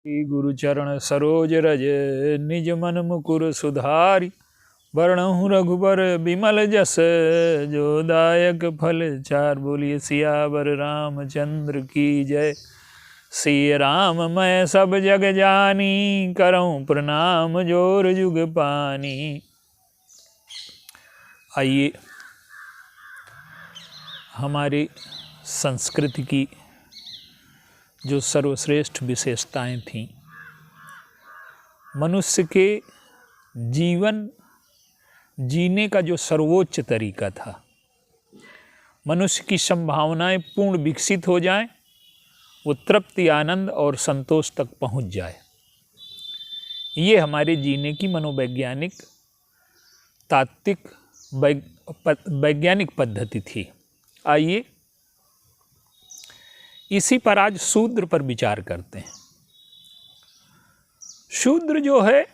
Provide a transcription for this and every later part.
गुरु चरण सरोज रज निज मन मुकुर सुधारि। वर्णहु रघुबर बिमल जस जो दायक फल चार। बोलिए सियावर रामचंद्र की जय। श्री राम मैं सब जग जानी करऊं प्रणाम जोर जुग पानी। आइए हमारी संस्कृति की जो सर्वश्रेष्ठ विशेषताएं थीं, मनुष्य के जीवन जीने का जो सर्वोच्च तरीका था, मनुष्य की संभावनाएं पूर्ण विकसित हो जाएं, वो तृप्ति आनंद और संतोष तक पहुंच जाए, ये हमारे जीने की मनोवैज्ञानिक तात्विक वैज्ञानिक पद्धति थी। आइए इसी पर आज शूद्र पर विचार करते हैं। शूद्र जो है,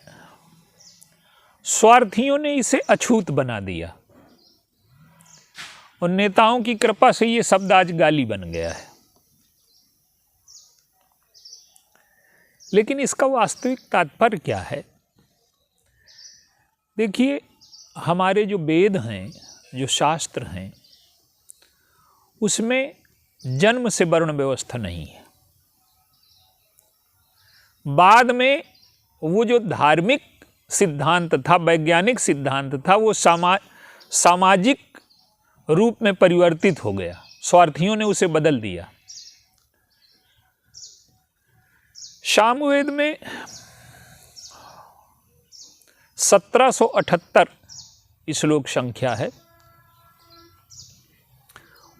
स्वार्थियों ने इसे अछूत बना दिया और नेताओं की कृपा से ये शब्द आज गाली बन गया है। लेकिन इसका वास्तविक तात्पर्य क्या है? देखिए, हमारे जो वेद हैं, जो शास्त्र हैं, उसमें जन्म से वर्ण व्यवस्था नहीं है। बाद में वो जो धार्मिक सिद्धांत था, वैज्ञानिक सिद्धांत था, वो सामाजिक रूप में परिवर्तित हो गया। स्वार्थियों ने उसे बदल दिया। सामवेद में 1778 श्लोक संख्या है।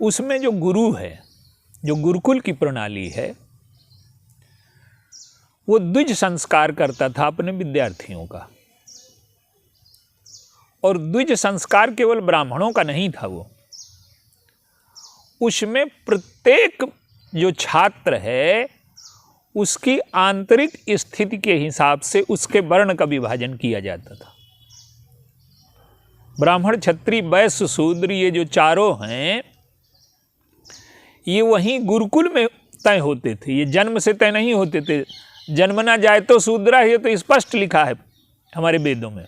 उसमें जो गुरु है, जो गुरुकुल की प्रणाली है, वो द्विज संस्कार करता था अपने विद्यार्थियों का। और द्विज संस्कार केवल ब्राह्मणों का नहीं था, वो उसमें प्रत्येक जो छात्र है उसकी आंतरिक स्थिति के हिसाब से उसके वर्ण का विभाजन किया जाता था। ब्राह्मण, क्षत्रिय, वैश्य, शूद्र, ये जो चारों हैं, ये वहीं गुरुकुल में तय होते थे। ये जन्म से तय नहीं होते थे। जन्म ना जाए तो शूद्रा, ये तो स्पष्ट लिखा है हमारे वेदों में।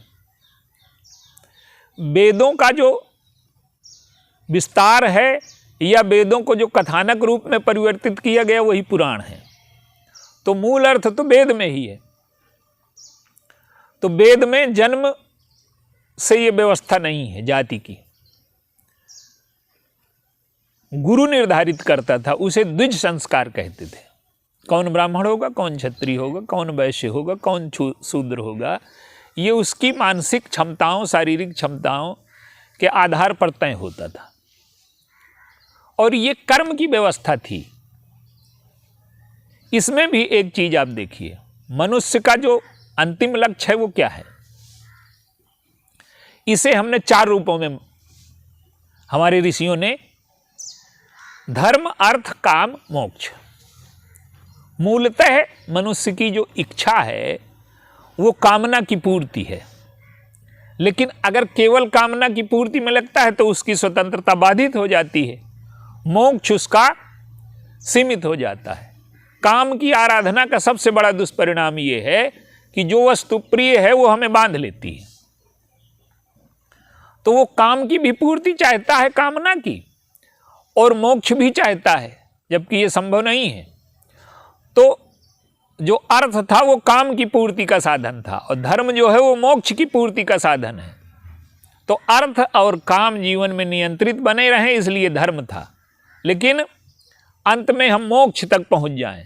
वेदों का जो विस्तार है या वेदों को जो कथानक रूप में परिवर्तित किया गया, वही पुराण है। तो मूल अर्थ तो वेद में ही है। तो वेद में जन्म से ये व्यवस्था नहीं है जाति की। गुरु निर्धारित करता था, उसे द्विज संस्कार कहते थे। कौन ब्राह्मण होगा, कौन क्षत्रिय होगा, कौन वैश्य होगा, कौन शूद्र होगा, ये उसकी मानसिक क्षमताओं, शारीरिक क्षमताओं के आधार पर तय होता था। और ये कर्म की व्यवस्था थी। इसमें भी एक चीज आप देखिए, मनुष्य का जो अंतिम लक्ष्य है वो क्या है? इसे हमने 4 रूपों में हमारे ऋषियों ने धर्म, अर्थ, काम, मोक्ष। मूलतः मनुष्य की जो इच्छा है वो कामना की पूर्ति है। लेकिन अगर केवल कामना की पूर्ति में लगता है तो उसकी स्वतंत्रता बाधित हो जाती है, मोक्ष उसका सीमित हो जाता है। काम की आराधना का सबसे बड़ा दुष्परिणाम ये है कि जो वस्तु प्रिय है वो हमें बांध लेती है। तो वो काम की भी पूर्ति चाहता है, कामना की, और मोक्ष भी चाहता है, जबकि ये संभव नहीं है। तो जो अर्थ था वो काम की पूर्ति का साधन था, और धर्म जो है वो मोक्ष की पूर्ति का साधन है। तो अर्थ और काम जीवन में नियंत्रित बने रहें, इसलिए धर्म था। लेकिन अंत में हम मोक्ष तक पहुंच जाएं,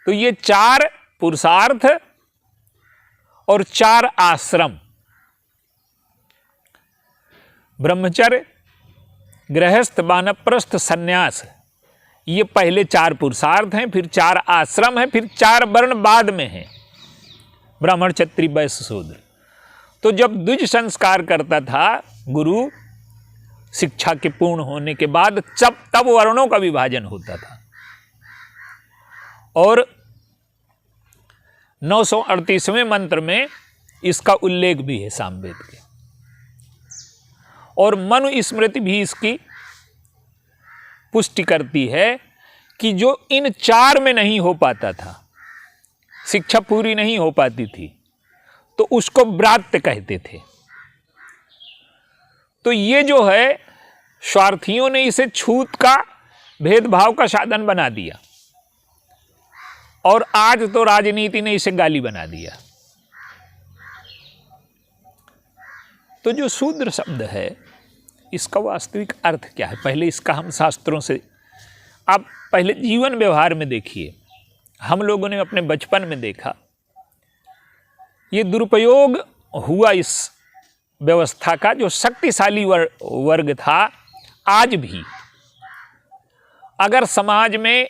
तो ये 4 पुरुषार्थ और 4 आश्रम, ब्रह्मचर्य, गृहस्थ, वानप्रस्थ, सन्यास, ये पहले 4 पुरुषार्थ हैं, फिर 4 आश्रम हैं, फिर 4 वर्ण बाद में हैं, ब्राह्मण, क्षत्रिय, वैश्य, शूद्र। तो जब द्विज संस्कार करता था गुरु, शिक्षा के पूर्ण होने के बाद तब वर्णों का विभाजन होता था। और 938वें मंत्र में इसका उल्लेख भी है सामवेद के। और मनु स्मृति भी इसकी पुष्टि करती है कि जो इन 4 में नहीं हो पाता था, शिक्षा पूरी नहीं हो पाती थी तो उसको ब्रात्य कहते थे। तो ये जो है स्वार्थियों ने इसे छूत का, भेदभाव का साधन बना दिया और आज तो राजनीति ने इसे गाली बना दिया। तो जो शूद्र शब्द है इसका वास्तविक अर्थ क्या है? पहले इसका हम शास्त्रों से, आप पहले जीवन व्यवहार में देखिए। हम लोगों ने अपने बचपन में देखा, ये दुरुपयोग हुआ इस व्यवस्था का। जो शक्तिशाली वर्ग था, आज भी अगर समाज में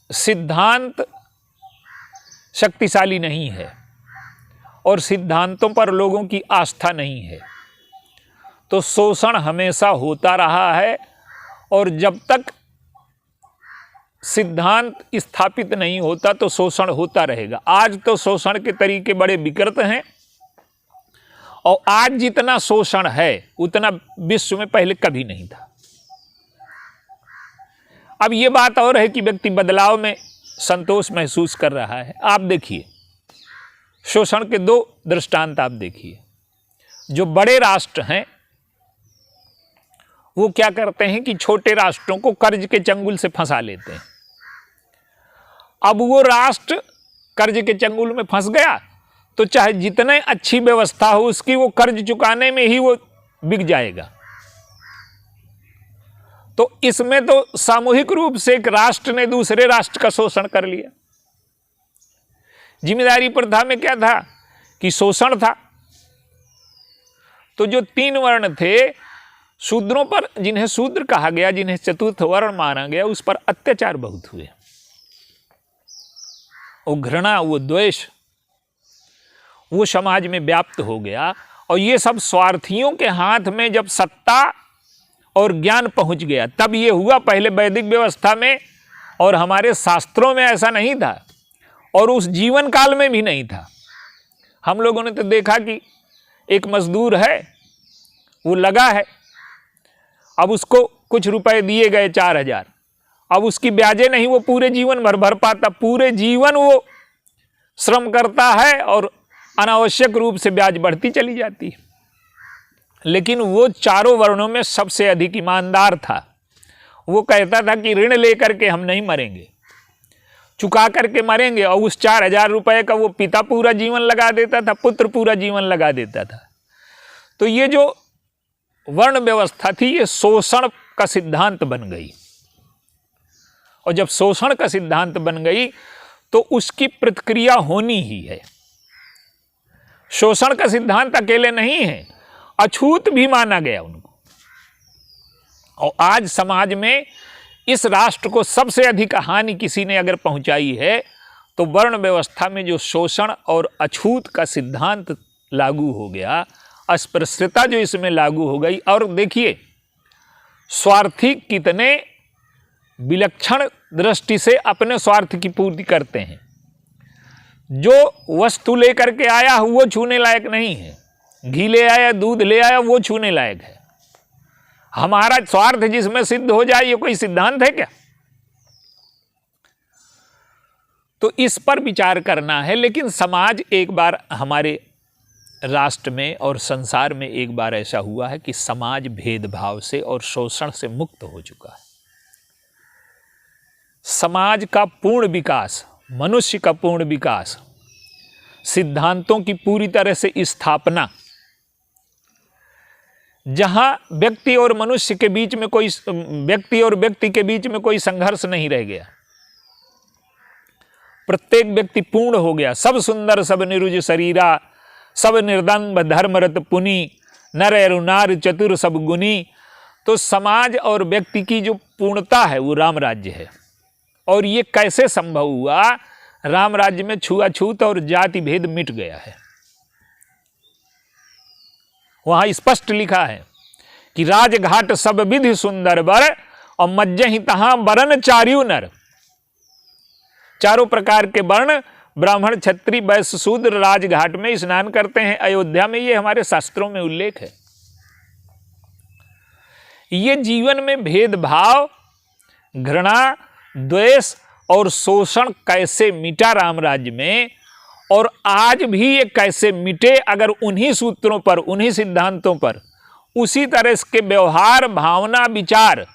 सिद्धांत शक्तिशाली नहीं है और सिद्धांतों पर लोगों की आस्था नहीं है तो शोषण हमेशा होता रहा है। और जब तक सिद्धांत स्थापित नहीं होता तो शोषण होता रहेगा। आज तो शोषण के तरीके बड़े विकृत हैं और आज जितना शोषण है उतना विश्व में पहले कभी नहीं था। अब ये बात और है कि व्यक्ति बदलाव में संतोष महसूस कर रहा है। आप देखिए, शोषण के दो दृष्टांत आप देखिए। जो बड़े राष्ट्र हैं वो क्या करते हैं कि छोटे राष्ट्रों को कर्ज के चंगुल से फंसा लेते हैं। अब वो राष्ट्र कर्ज के चंगुल में फंस गया तो चाहे जितने अच्छी व्यवस्था हो उसकी, वो कर्ज चुकाने में ही वो बिक जाएगा। तो इसमें तो सामूहिक रूप से एक राष्ट्र ने दूसरे राष्ट्र का शोषण कर लिया। जिम्मेदारी प्रथा में क्या था कि शोषण था। तो जो 3 वर्ण थे, शूद्रों पर, जिन्हें शूद्र कहा गया, जिन्हें चतुर्थ वर्ण माना गया, उस पर अत्याचार बहुत हुए। वो घृणा, वो द्वेष, वो समाज में व्याप्त हो गया। और ये सब स्वार्थियों के हाथ में जब सत्ता और ज्ञान पहुंच गया तब ये हुआ। पहले वैदिक व्यवस्था में और हमारे शास्त्रों में ऐसा नहीं था और उस जीवन काल में भी नहीं था। हम लोगों ने तो देखा कि एक मजदूर है, वो लगा है, अब उसको कुछ रुपए दिए गए 4000, अब उसकी ब्याजें नहीं, वो पूरे जीवन भर पाता। पूरे जीवन वो श्रम करता है और अनावश्यक रूप से ब्याज बढ़ती चली जाती है। लेकिन वो चारों वर्णों में सबसे अधिक ईमानदार था। वो कहता था कि ऋण लेकर के हम नहीं मरेंगे, चुका करके मरेंगे। और उस 4000 रुपए का वो पिता पूरा जीवन लगा देता था, पुत्र पूरा जीवन लगा देता था। तो ये जो वर्ण व्यवस्था थी ये शोषण का सिद्धांत बन गई। और जब शोषण का सिद्धांत बन गई तो उसकी प्रतिक्रिया होनी ही है। शोषण का सिद्धांत अकेले नहीं है, अछूत भी माना गया उनको। और आज समाज में इस राष्ट्र को सबसे अधिक हानि किसी ने अगर पहुंचाई है तो वर्ण व्यवस्था में जो शोषण और अछूत का सिद्धांत लागू हो गया, अस्पृश्यता जो इसमें लागू हो गई। और देखिए, स्वार्थी कितने विलक्षण दृष्टि से अपने स्वार्थ की पूर्ति करते हैं। जो वस्तु लेकर के आया वो छूने लायक नहीं है, घी ले आया, दूध ले आया, वो छूने लायक है। हमारा स्वार्थ जिसमें सिद्ध हो जाए, ये कोई सिद्धांत है क्या? तो इस पर विचार करना है। लेकिन समाज, एक बार हमारे राष्ट्र में और संसार में एक बार ऐसा हुआ है कि समाज भेदभाव से और शोषण से मुक्त हो चुका है। समाज का पूर्ण विकास, मनुष्य का पूर्ण विकास, सिद्धांतों की पूरी तरह से स्थापना, जहां व्यक्ति और मनुष्य के बीच में कोई, व्यक्ति और व्यक्ति के बीच में कोई संघर्ष नहीं रह गया, प्रत्येक व्यक्ति पूर्ण हो गया। सब सुंदर सब निरुज शरीरा, सब निर्दम्भ धर्मरत पुनि, नर अरु नार चतुर सब गुनी। तो समाज और व्यक्ति की जो पूर्णता है वो राम राज्य है। और ये कैसे संभव हुआ? राम राज्य में छुआछूत और जाति भेद मिट गया है। वहां स्पष्ट लिखा है कि राजघाट सब विधि सुंदर बर और मज्जहि तहां बरन चार्यू नर। चारों प्रकार के वर्ण, ब्राह्मण, क्षत्रिय, वैश्य, शूद्र राजघाट में स्नान करते हैं अयोध्या में। ये हमारे शास्त्रों में उल्लेख है। ये जीवन में भेदभाव, घृणा, द्वेष और शोषण कैसे मिटा राम राज्य में, और आज भी ये कैसे मिटे अगर उन्हीं सूत्रों पर, उन्हीं सिद्धांतों पर, उसी तरह के व्यवहार, भावना, विचार।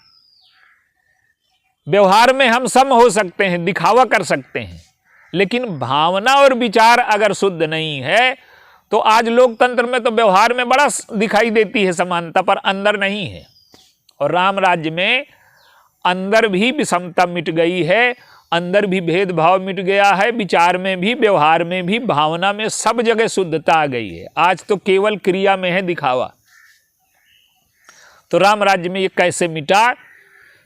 व्यवहार में हम सम हो सकते हैं, दिखावा कर सकते हैं, लेकिन भावना और विचार अगर शुद्ध नहीं है तो आज लोकतंत्र में तो व्यवहार में बड़ा दिखाई देती है समानता, पर अंदर नहीं है। और राम राज्य में अंदर भी विषमता मिट गई है, अंदर भी भेदभाव मिट गया है, विचार में भी, व्यवहार में भी, भावना में, सब जगह शुद्धता आ गई है। आज तो केवल क्रिया में है दिखावा। तो राम राज्य में ये कैसे मिटा,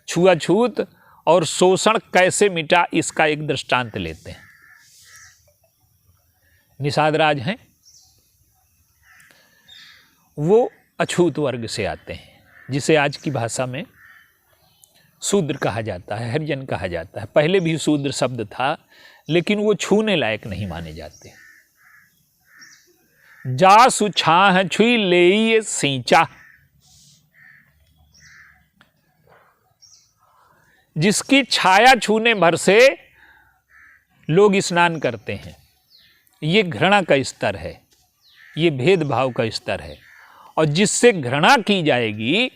छुआछूत और शोषण कैसे मिटा, इसका एक दृष्टांत लेते हैं। निषाद राज हैं, वो अछूत वर्ग से आते हैं, जिसे आज की भाषा में शूद्र कहा जाता है, हरिजन कहा जाता है। पहले भी शूद्र शब्द था, लेकिन वो छूने लायक नहीं माने जाते। जा सुछाह छुई ले सींचा, जिसकी छाया छूने भर से लोग स्नान करते हैं, ये घृणा का स्तर है, ये भेदभाव का स्तर है। और जिससे घृणा की जाएगी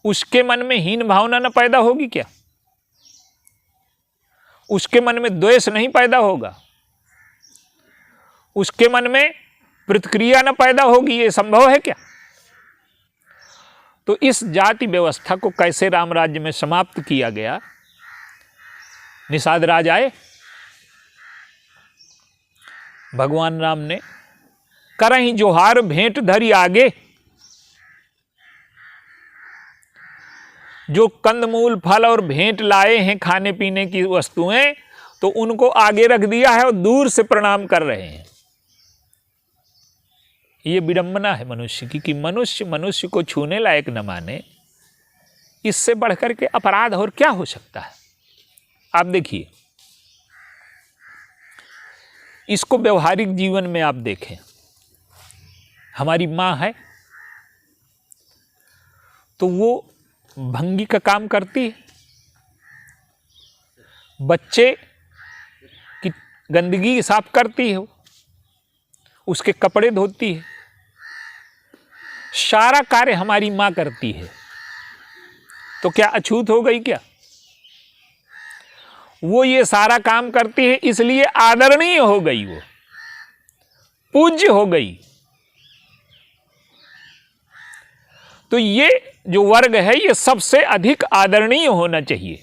उसके मन में हीन भावना न पैदा होगी क्या? उसके मन में द्वेष नहीं पैदा होगा, उसके मन में प्रतिक्रिया न पैदा होगी, ये संभव है क्या? तो इस जाति व्यवस्था को कैसे राम राज्य में समाप्त किया गया? निषाद राज आए, भगवान राम ने करहीं जोहार भेंट धरी आगे, जो कंदमूल, फल और भेंट लाए हैं खाने पीने की वस्तुएं, तो उनको आगे रख दिया है और दूर से प्रणाम कर रहे हैं। ये विडंबना है मनुष्य की, कि मनुष्य को छूने लायक न माने। इससे बढ़कर के अपराध और क्या हो सकता है? आप देखिए, इसको व्यवहारिक जीवन में आप देखें। हमारी माँ है तो वो भंगी का काम करती है, बच्चे की गंदगी साफ करती है, उसके कपड़े धोती है, सारा कार्य हमारी माँ करती है। तो क्या अछूत हो गई क्या? वो ये सारा काम करती है इसलिए आदरणीय हो गई, वो पूज्य हो गई। तो ये जो वर्ग है ये सबसे अधिक आदरणीय होना चाहिए।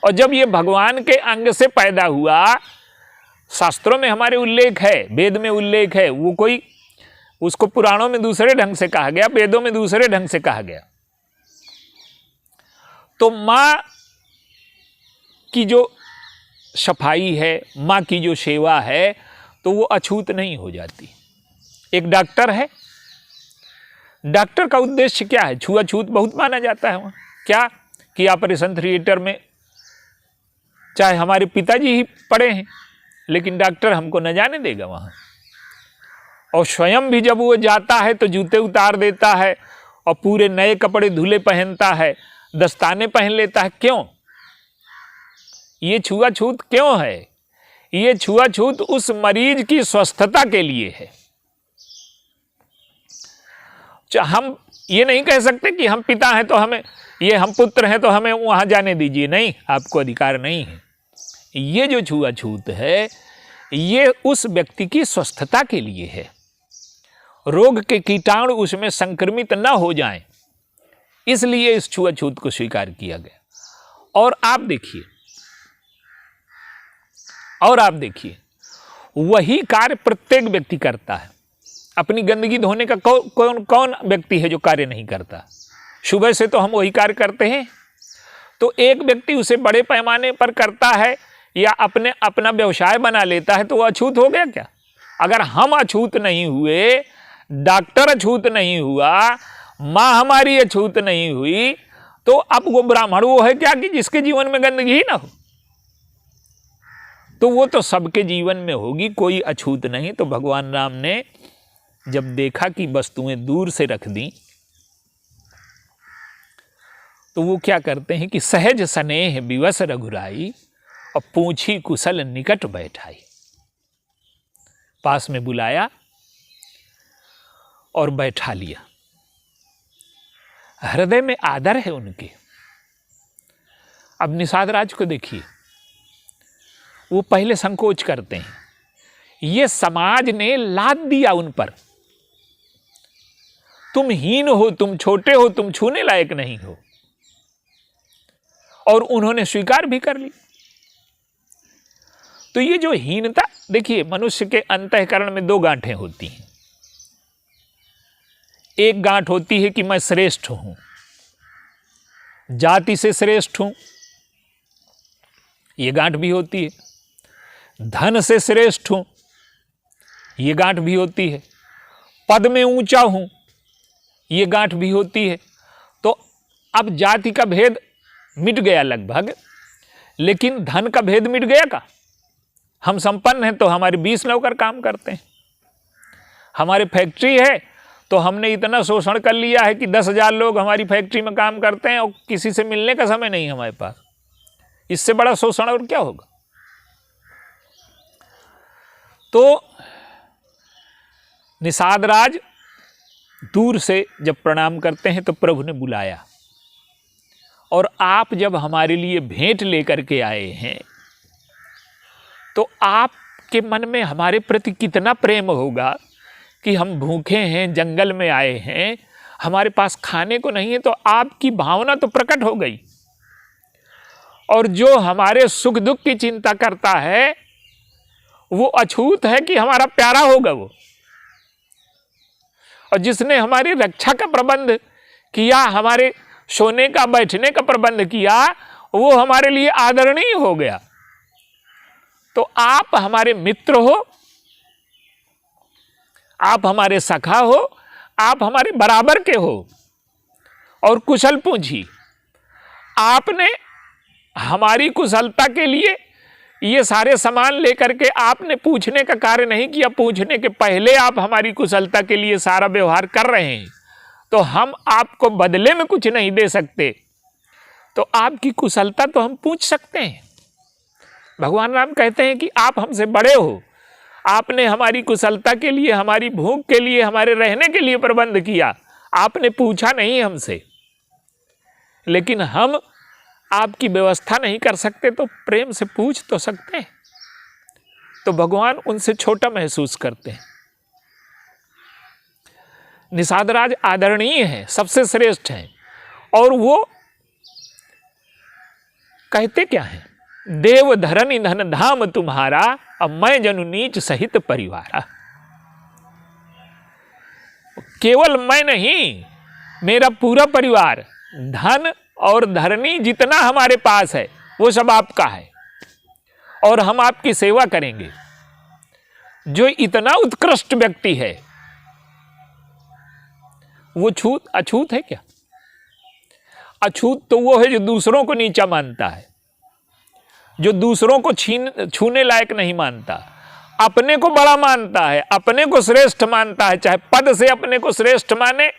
और जब ये भगवान के अंग से पैदा हुआ, शास्त्रों में हमारे उल्लेख है, वेद में उल्लेख है, वो कोई उसको पुराणों में दूसरे ढंग से कहा गया, वेदों में दूसरे ढंग से कहा गया। तो माँ की जो सफाई है, माँ की जो सेवा है, तो वो अछूत नहीं हो जाती। एक डॉक्टर है, डॉक्टर का उद्देश्य क्या है? छुआछूत बहुत माना जाता है वहाँ। क्या कि ऑपरेशन थिएटर में चाहे हमारे पिताजी ही पड़े हैं, लेकिन डॉक्टर हमको न जाने देगा वहाँ। और स्वयं भी जब वो जाता है तो जूते उतार देता है और पूरे नए कपड़े धुले पहनता है, दस्ताने पहन लेता है। क्यों? ये छुआछूत क्यों है? ये छुआछूत उस मरीज की स्वस्थता के लिए है। हम ये नहीं कह सकते कि हम पिता हैं तो हमें, ये हम पुत्र हैं तो हमें वहां जाने दीजिए, नहीं, आपको अधिकार नहीं है। ये जो छुआछूत है ये उस व्यक्ति की स्वस्थता के लिए है, रोग के कीटाणु उसमें संक्रमित न हो जाएं, इसलिए इस छुआछूत को स्वीकार किया गया। और आप देखिए वही कार्य प्रत्येक व्यक्ति करता है। अपनी गंदगी धोने का कौन व्यक्ति है जो कार्य नहीं करता? सुबह से तो हम वही कार्य करते हैं। तो एक व्यक्ति उसे बड़े पैमाने पर करता है या अपना व्यवसाय बना लेता है, तो वो अछूत हो गया क्या? अगर हम अछूत नहीं हुए, डॉक्टर अछूत नहीं हुआ, माँ हमारी अछूत नहीं हुई, तो अब वो ब्राह्मण वो है क्या कि जिसके जीवन में गंदगी ही ना हो? तो वो तो सबके जीवन में होगी, कोई अछूत नहीं। तो भगवान राम ने जब देखा कि वस्तुएं दूर से रख दी, तो वो क्या करते हैं कि सहज स्नेह विवश रघुराई और पूछी कुशल निकट बैठाई। पास में बुलाया और बैठा लिया। हृदय में आदर है उनके। अब निषाद राज को देखिए, वो पहले संकोच करते हैं, ये समाज ने लाद दिया उन पर, तुम हीन हो, तुम छोटे हो, तुम छूने लायक नहीं हो, और उन्होंने स्वीकार भी कर ली। तो ये जो हीनता, देखिए मनुष्य के अंतःकरण में दो गांठें होती हैं। एक गांठ होती है कि मैं श्रेष्ठ हूं, जाति से श्रेष्ठ हूं, ये गांठ भी होती है। धन से श्रेष्ठ हूं, ये गांठ भी होती है। पद में ऊंचा हूं, ये गांठ भी होती है। तो अब जाति का भेद मिट गया लगभग, लेकिन धन का भेद मिट गया का? हम संपन्न हैं तो हमारे 20 नौकर काम करते हैं, हमारी फैक्ट्री है तो हमने इतना शोषण कर लिया है कि 10,000 लोग हमारी फैक्ट्री में काम करते हैं और किसी से मिलने का समय नहीं हमारे पास। इससे बड़ा शोषण और क्या होगा? तो निषाद राज दूर से जब प्रणाम करते हैं तो प्रभु ने बुलाया, और आप जब हमारे लिए भेंट लेकर के आए हैं तो आपके मन में हमारे प्रति कितना प्रेम होगा कि हम भूखे हैं, जंगल में आए हैं, हमारे पास खाने को नहीं है। तो आपकी भावना तो प्रकट हो गई। और जो हमारे सुख दुख की चिंता करता है वो अछूत है कि हमारा प्यारा होगा वो। और जिसने हमारी रक्षा का प्रबंध किया, हमारे सोने का बैठने का प्रबंध किया, वो हमारे लिए आदरणीय हो गया। तो आप हमारे मित्र हो, आप हमारे सखा हो, आप हमारे बराबर के हो। और कुशल पूछी, आपने हमारी कुशलता के लिए ये सारे सामान लेकर के आपने पूछने का कार्य नहीं किया। पूछने के पहले आप हमारी कुशलता के लिए सारा व्यवहार कर रहे हैं, तो हम आपको बदले में कुछ नहीं दे सकते। तो आपकी कुशलता तो हम पूछ सकते हैं। भगवान राम कहते हैं कि आप हमसे बड़े हो, आपने हमारी कुशलता के लिए, हमारी भूख के लिए, हमारे रहने के लिए प्रबंध किया, आपने पूछा नहीं हमसे। लेकिन हम आपकी व्यवस्था नहीं कर सकते तो प्रेम से पूछ तो सकते हैं। तो भगवान उनसे छोटा महसूस करते हैं। निषाद राज आदरणीय हैं, सबसे श्रेष्ठ हैं। और वो कहते क्या हैं? देव धरनी धन धाम तुम्हारा, अब मैं जनु नीच सहित परिवारा। केवल मैं नहीं, मेरा पूरा परिवार, धन और धरनी जितना हमारे पास है वो सब आपका है, और हम आपकी सेवा करेंगे। जो इतना उत्कृष्ट व्यक्ति है वो अछूत है क्या? अछूत तो वो है जो दूसरों को नीचा मानता है, जो दूसरों को छूने लायक नहीं मानता, अपने को बड़ा मानता है, अपने को श्रेष्ठ मानता है। चाहे पद से अपने को श्रेष्ठ माने,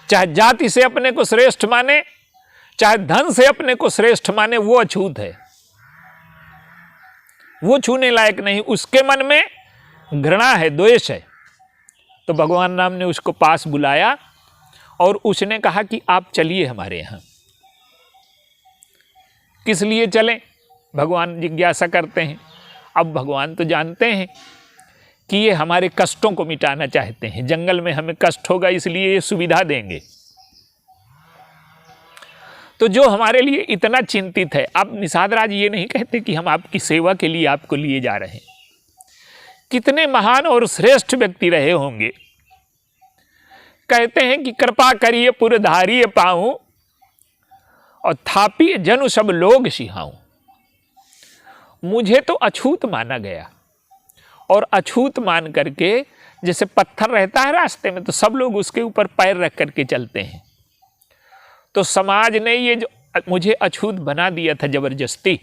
चाहे जाति से अपने को श्रेष्ठ माने, चाहे धन से अपने को श्रेष्ठ माने, वो अछूत है, वो छूने लायक नहीं। उसके मन में घृणा है, द्वेष है। तो भगवान राम ने उसको पास बुलाया और उसने कहा कि आप चलिए हमारे यहां। किस लिए चलें? भगवान जिज्ञासा करते हैं। अब भगवान तो जानते हैं कि ये हमारे कष्टों को मिटाना चाहते हैं, जंगल में हमें कष्ट होगा इसलिए ये सुविधा देंगे। तो जो हमारे लिए इतना चिंतित है, अब निषाद राज ये नहीं कहते कि हम आपकी सेवा के लिए आपको लिए जा रहे हैं। कितने महान और श्रेष्ठ व्यक्ति रहे होंगे। कहते हैं कि कृपा करिए पुरधारिये पाऊं, और थापिए जनु सब लोग सिहाऊं। मुझे तो अछूत माना गया, और अछूत मान करके, जैसे पत्थर रहता है रास्ते में तो सब लोग उसके ऊपर पैर रख करके चलते हैं, तो समाज ने ये जो मुझे अछूत बना दिया था जबरदस्ती।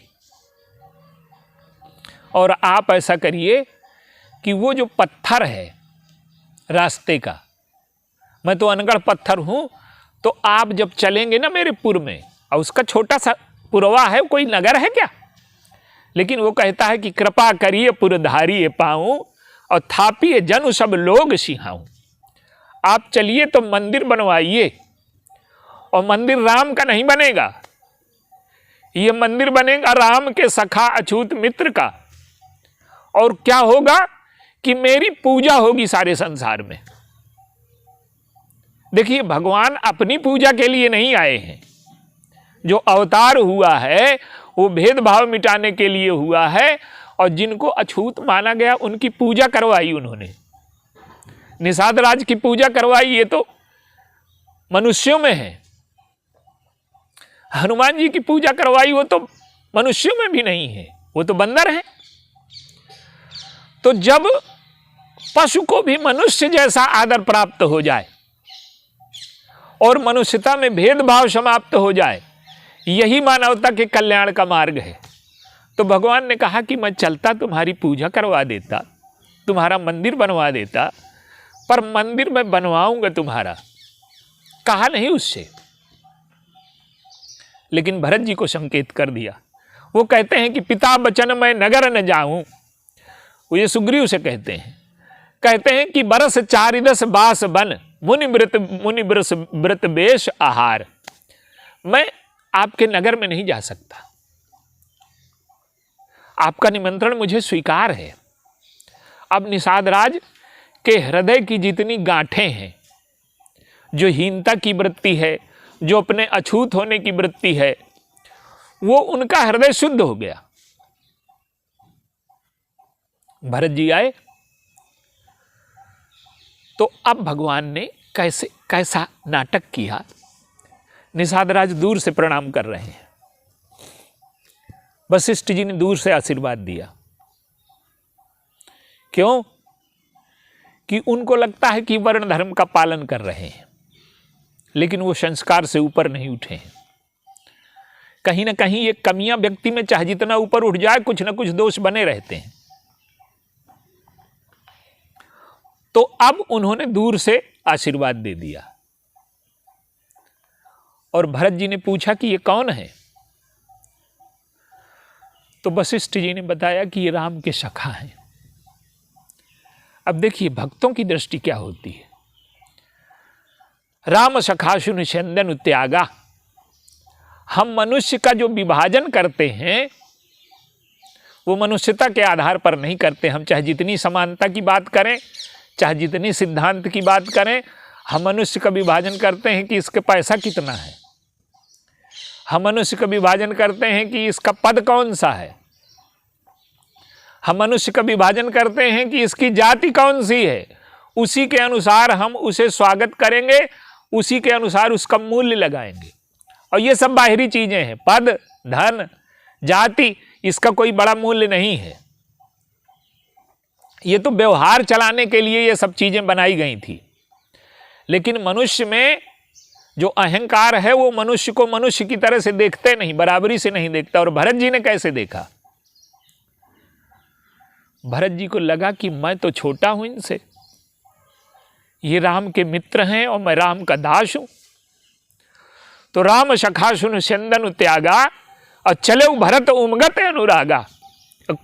और आप ऐसा करिए कि वो जो पत्थर है रास्ते का, मैं तो अनगढ़ पत्थर हूं, तो आप जब चलेंगे ना मेरे पुर में, और उसका छोटा सा पुरवा है, कोई नगर है क्या, लेकिन वो कहता है कि कृपा करिए पुरधारिये पाऊं और थापिए जन सब लोग सिहाऊं। आप चलिए तो मंदिर बनवाइए, और मंदिर राम का नहीं बनेगा, ये मंदिर बनेगा राम के सखा अछूत मित्र का। और क्या होगा कि मेरी पूजा होगी सारे संसार में। देखिए, भगवान अपनी पूजा के लिए नहीं आए हैं, जो अवतार हुआ है वो भेदभाव मिटाने के लिए हुआ है, और जिनको अछूत माना गया उनकी पूजा करवाई उन्होंने। निषाद राज की पूजा करवाई, ये तो मनुष्यों में है। हनुमान जी की पूजा करवाई, वो तो मनुष्यों में भी नहीं है, वो तो बंदर है। तो जब पशु को भी मनुष्य जैसा आदर प्राप्त हो जाए और मनुष्यता में भेदभाव समाप्त हो जाए, यही मानवता के कल्याण का मार्ग है। तो भगवान ने कहा कि मैं चलता तुम्हारी पूजा करवा देता, तुम्हारा मंदिर बनवा देता, पर मंदिर मैं बनवाऊंगा तुम्हारा, कहा नहीं उससे, लेकिन भरत जी को संकेत कर दिया। वो कहते हैं कि पिता बचन मैं नगर न जाऊं, वो ये सुग्रीव से कहते हैं कि बरस 4 बास बन मुनि व्रत बेश आहार, मैं आपके नगर में नहीं जा सकता, आपका निमंत्रण मुझे स्वीकार है। अब निषाद राज के हृदय की जितनी गांठें हैं, जो हीनता की वृत्ति है, जो अपने अछूत होने की वृत्ति है, वो उनका हृदय शुद्ध हो गया। भरत जी आए तो अब भगवान ने कैसा नाटक किया। निषाद राज दूर से प्रणाम कर रहे हैं, वशिष्ठ जी ने दूर से आशीर्वाद दिया। क्यों? कि उनको लगता है कि वर्ण धर्म का पालन कर रहे हैं, लेकिन वो संस्कार से ऊपर नहीं उठे हैं। कहीं ना कहीं ये कमियां व्यक्ति में चाहे जितना ऊपर उठ जाए, कुछ ना कुछ दोष बने रहते हैं। तो अब उन्होंने दूर से आशीर्वाद दे दिया। और भरत जी ने पूछा कि ये कौन है? तो वशिष्ठ जी ने बताया कि ये राम के सखा हैं। अब देखिए भक्तों की दृष्टि क्या होती है। राम सखा सुन चंदन त्यागा, हम मनुष्य का जो विभाजन करते हैं वो मनुष्यता के आधार पर नहीं करते। हम चाहे जितनी समानता की बात करें, चाहे जितनी सिद्धांत की बात करें, हम मनुष्य का विभाजन करते हैं कि इसके पैसा कितना है, हम मनुष्य का विभाजन करते हैं कि इसका पद कौन सा है, हम मनुष्य का विभाजन करते हैं कि इसकी जाति कौन सी है। उसी के अनुसार हम उसे स्वागत करेंगे, उसी के अनुसार उसका मूल्य लगाएंगे। और ये सब बाहरी चीजें हैं, पद, धन, जाति, इसका कोई बड़ा मूल्य नहीं है। ये तो व्यवहार चलाने के लिए ये सब चीजें बनाई गई थी। लेकिन मनुष्य में जो अहंकार है वो मनुष्य को मनुष्य की तरह से देखते नहीं, बराबरी से नहीं देखता। और भरत जी ने कैसे देखा? भरत जी को लगा कि मैं तो छोटा हूं इनसे, ये राम के मित्र हैं और मैं राम का दास हूं। तो राम सखा सुन चंदन त्यागा, और चले भरत उमगत अनुरागा,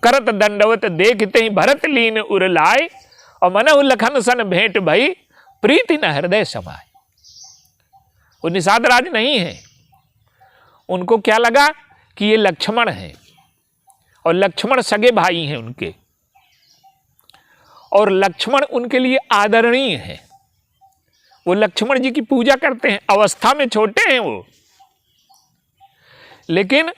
करत दंडवत देखते ही भरत लीन उर लाए, और मनहु लखन सन भेंट भई प्रीति न हृदय समाए। वो निषाद राज नहीं है। उनको क्या लगा कि ये लक्ष्मण है, और लक्ष्मण सगे भाई हैं उनके, और लक्ष्मण उनके लिए आदरणीय है। वो लक्ष्मण जी की पूजा करते हैं, अवस्था में छोटे हैं वो, लेकिन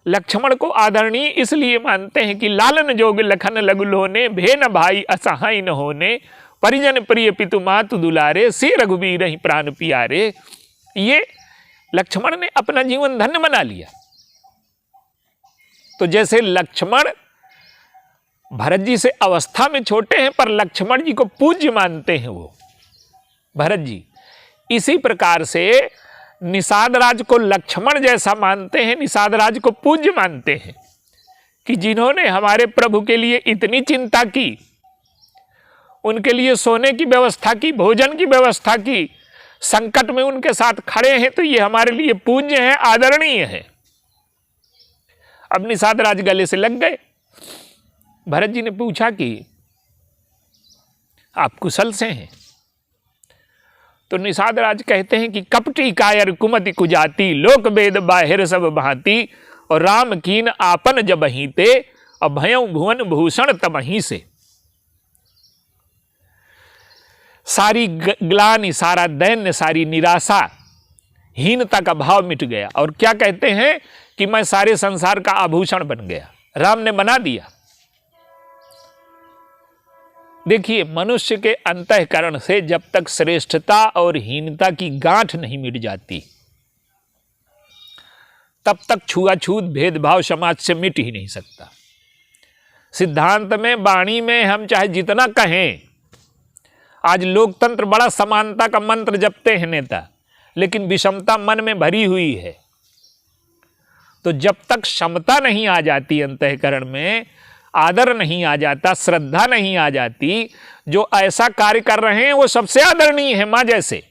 लक्ष्मण को आदरणीय इसलिए मानते हैं कि लालन जोग लखन लगु लोने, भेन भाई असहाय न होने, परिजन प्रिय पितु मातु दुलारे, से रघुवीर ही प्राण पियारे। ये लक्ष्मण ने अपना जीवन धन्य बना लिया। तो जैसे लक्ष्मण भरत जी से अवस्था में छोटे हैं, पर लक्ष्मण जी को पूज्य मानते हैं वो भरत जी, इसी प्रकार से निषाद राज को लक्ष्मण जैसा मानते हैं, निषाद राज को पूज्य मानते हैं कि जिन्होंने हमारे प्रभु के लिए इतनी चिंता की, उनके लिए सोने की व्यवस्था की, भोजन की व्यवस्था की, संकट में उनके साथ खड़े हैं, तो ये हमारे लिए पूज्य हैं, आदरणीय है। अब निषाद राज गले से लग गए। भरत जी ने पूछा कि आप कुशल से हैं? तो निषाद राज कहते हैं कि कपटी कायर कुमति कुजाति, लोक वेद बाहिर सब भांति, और राम कीन आपन जबहि ते, अभयं भुवन भूषण तबहि से। सारी ग्लानि, सारा दैन्य, सारी निराशा, हीनता का भाव मिट गया। और क्या कहते हैं कि मैं सारे संसार का आभूषण बन गया, राम ने बना दिया। देखिए, मनुष्य के अंतःकरण से जब तक श्रेष्ठता और हीनता की गांठ नहीं मिट जाती, तब तक छुआछूत भेदभाव समाज से मिट ही नहीं सकता। सिद्धांत में, वाणी में हम चाहे जितना कहें, आज लोकतंत्र बड़ा समानता का मंत्र जपते हैं नेता, लेकिन विषमता मन में भरी हुई है। तो जब तक क्षमता नहीं आ जाती अंतःकरण में, आदर नहीं आ जाता, श्रद्धा नहीं आ जाती, जो ऐसा कार्य कर रहे हैं वो सबसे आदरणीय है। माँ जैसे,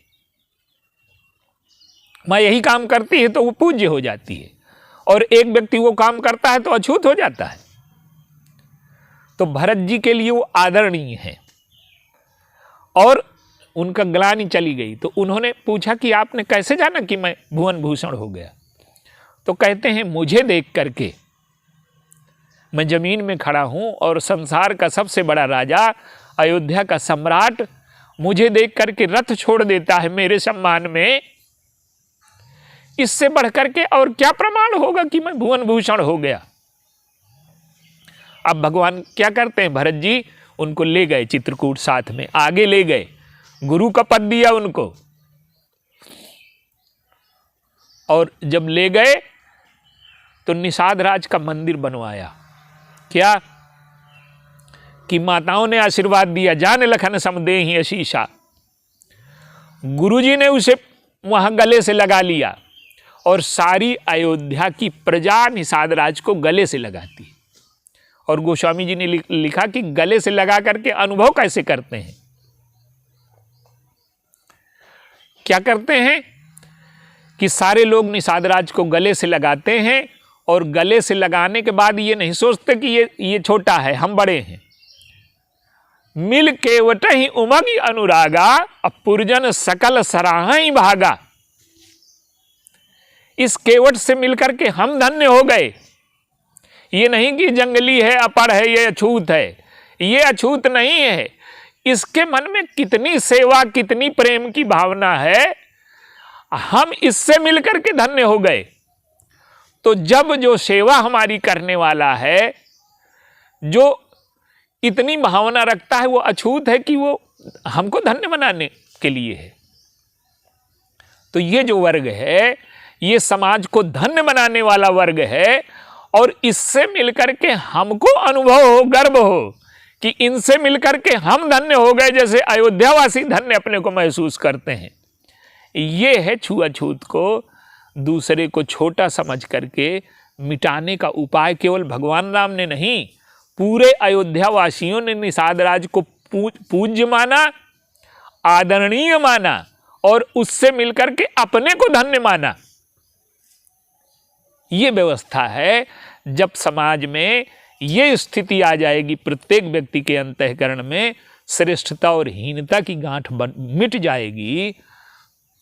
माँ यही काम करती है तो वो पूज्य हो जाती है, और एक व्यक्ति वो काम करता है तो अछूत हो जाता है। तो भरत जी के लिए वो आदरणीय है। और उनका ग्लानि चली गई, तो उन्होंने पूछा कि आपने कैसे जाना कि मैं भुवन भूषण हो गया? तो कहते हैं, मुझे देख करके, मैं जमीन में खड़ा हूं और संसार का सबसे बड़ा राजा, अयोध्या का सम्राट, मुझे देख करके रथ छोड़ देता है मेरे सम्मान में। इससे बढ़कर के और क्या प्रमाण होगा कि मैं भुवन भूषण हो गया? अब भगवान क्या करते हैं, भरत जी उनको ले गए चित्रकूट, साथ में आगे ले गए, गुरु का पद दिया उनको। और जब ले गए तो निषाद राज का मंदिर बनवाया। क्या कि माताओं ने आशीर्वाद दिया, जान लखन समदेहि आशीषा। गुरुजी ने उसे वहां गले से लगा लिया, और सारी अयोध्या की प्रजा निषाद राज को गले से लगाती। और गोस्वामी जी ने लिखा कि गले से लगा करके अनुभव कैसे करते हैं। क्या करते हैं कि सारे लोग निषाद राज को गले से लगाते हैं, और गले से लगाने के बाद ये नहीं सोचते कि ये छोटा है, हम बड़े हैं। मिल केवट ही उमगी अनुरागा, अपुरजन सकल सराहई भागा। इस केवट से मिलकर के हम धन्य हो गए। ये नहीं कि जंगली है, अपड़ है, ये अछूत है। ये अछूत नहीं है, इसके मन में कितनी सेवा, कितनी प्रेम की भावना है, हम इससे मिलकर के धन्य हो गए। तो जब जो सेवा हमारी करने वाला है, जो इतनी भावना रखता है, वो अछूत है कि वो हमको धन्य बनाने के लिए है। तो ये जो वर्ग है, ये समाज को धन्य बनाने वाला वर्ग है। और इससे मिलकर के हमको अनुभव हो, गर्व हो कि इनसे मिलकर के हम धन्य हो गए, जैसे अयोध्यावासी धन्य अपने को महसूस करते हैं। ये है छुआछूत को, दूसरे को छोटा समझ करके मिटाने का उपाय। केवल भगवान राम ने नहीं, पूरे अयोध्यावासियों ने निषाद राज को पूज्य माना, आदरणीय माना, और उससे मिलकर के अपने को धन्य माना। ये व्यवस्था है। जब समाज में ये स्थिति आ जाएगी, प्रत्येक व्यक्ति के अंतःकरण में श्रेष्ठता और हीनता की गांठ मिट जाएगी,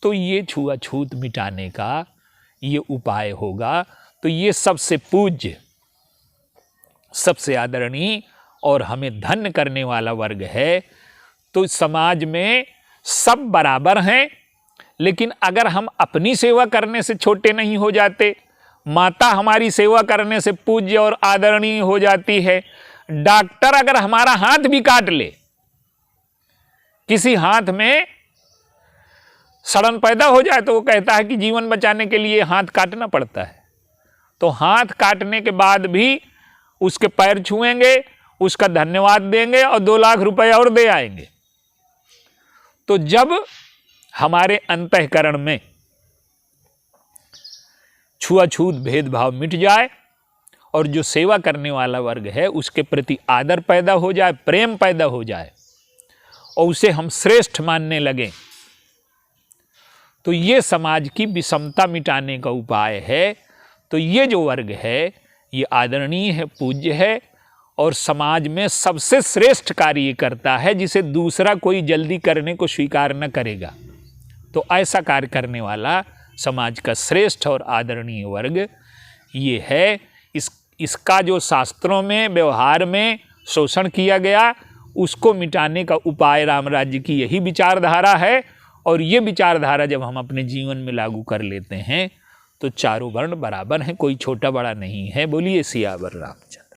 तो ये छुआछूत मिटाने का ये उपाय होगा। तो ये सबसे पूज्य, सबसे आदरणीय और हमें धन्य करने वाला वर्ग है। तो समाज में सब बराबर हैं, लेकिन अगर हम अपनी सेवा करने से छोटे नहीं हो जाते, माता हमारी सेवा करने से पूज्य और आदरणीय हो जाती है, डॉक्टर अगर हमारा हाथ भी काट ले, किसी हाथ में सड़न पैदा हो जाए, तो वो कहता है कि जीवन बचाने के लिए हाथ काटना पड़ता है। तो हाथ काटने के बाद भी उसके पैर छुएंगे, उसका धन्यवाद देंगे और 2 लाख रुपए और दे आएंगे। तो जब हमारे अंतःकरण में छुआछूत भेदभाव मिट जाए और जो सेवा करने वाला वर्ग है उसके प्रति आदर पैदा हो जाए, प्रेम पैदा हो जाए, और उसे हम श्रेष्ठ मानने लगें, तो ये समाज की विषमता मिटाने का उपाय है। तो ये जो वर्ग है ये आदरणीय है, पूज्य है और समाज में सबसे श्रेष्ठ कार्य करता है, जिसे दूसरा कोई जल्दी करने को स्वीकार न करेगा। तो ऐसा कार्य करने वाला समाज का श्रेष्ठ और आदरणीय वर्ग ये है। इसका जो शास्त्रों में व्यवहार में शोषण किया गया, उसको मिटाने का उपाय राम राज्य की यही विचारधारा है। और ये विचारधारा जब हम अपने जीवन में लागू कर लेते हैं तो चारों वर्ण बराबर हैं, कोई छोटा बड़ा नहीं है। बोलिए सियावर रामचंद्र।